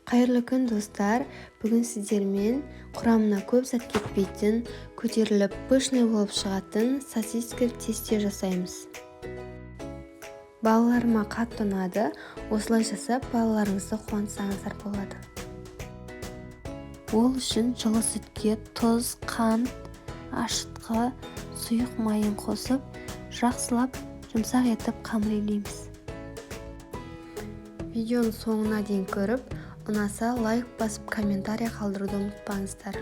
Қайырлы күн достар, бүгін сіздермен құрамына көп зат кетпейтін, көтеріліп пышный болып шығатын сосиска тесте жасаймыз. Балаларыма қатты ұнады, осылай жасап балаларыңызды қуантсаңыздар болады. Ол үшін жылы сүтке тұз, қант, ашытқы, сұйық майын қосып, жақсылап жұмсақ етіп қамыр илейміз. Видеоны соңына дейін көріп, ұнаса лайк басып комментарий қалдыруды ұмытпаңыздар.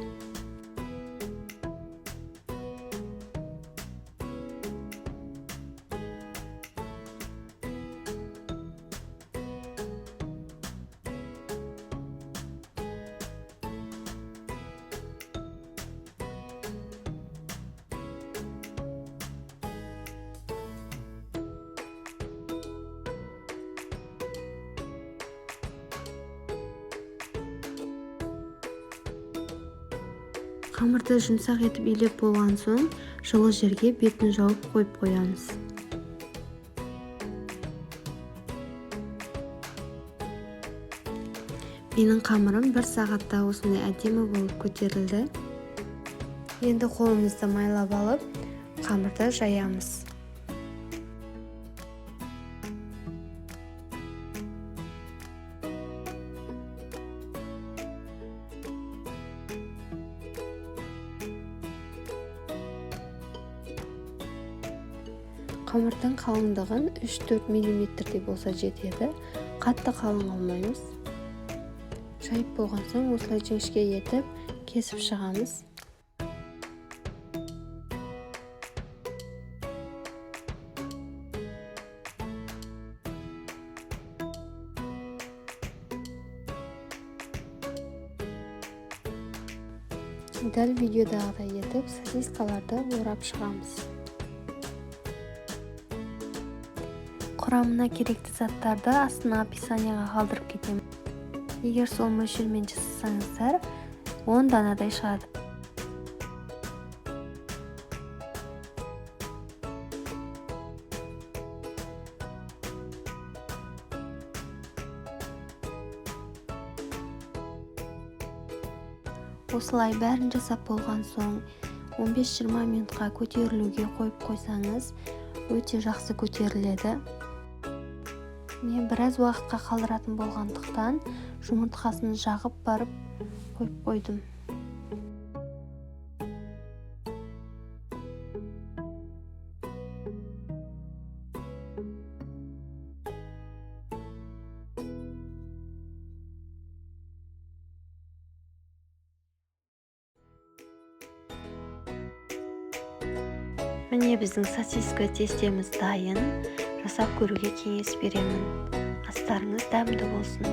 Қамырды жұмсақ етіп илеп болған соң, жылы жерге бетін жауып қойып қоямыз. Менің қамырым 1 сағатта осындай әдемі болып көтерілді. Енді қолымызды майлап алып, қамырды жаямыз. Қамырдың қалыңдығын 3-4 мм болса жетеді, қатты қалың алмаймыз. Жайып болған соң осылай жіңішке етіп кесіп шығамыз. Дәл видеодағыдай етіп сосискаларды орап шығамыз. Құрамына керекті заттарды астына описанияға қалдырып кетемін. Егер сол мөлшермен жасасаңыздар, 10 данадай шығады. Осылай бәрін жасап болған соң 15-20 минутқа көтерілуге қойып қойсаңыз, өте жақсы көтеріледі. Мен біраз уақытқа қалдыратын болғандықтан, жұмыртқасын жағып барып қойып қойдым. Міне біздің сосиска тестеміз дайын. Жасап көруге кеңес беремін. Астарыңыз дәмді болсын.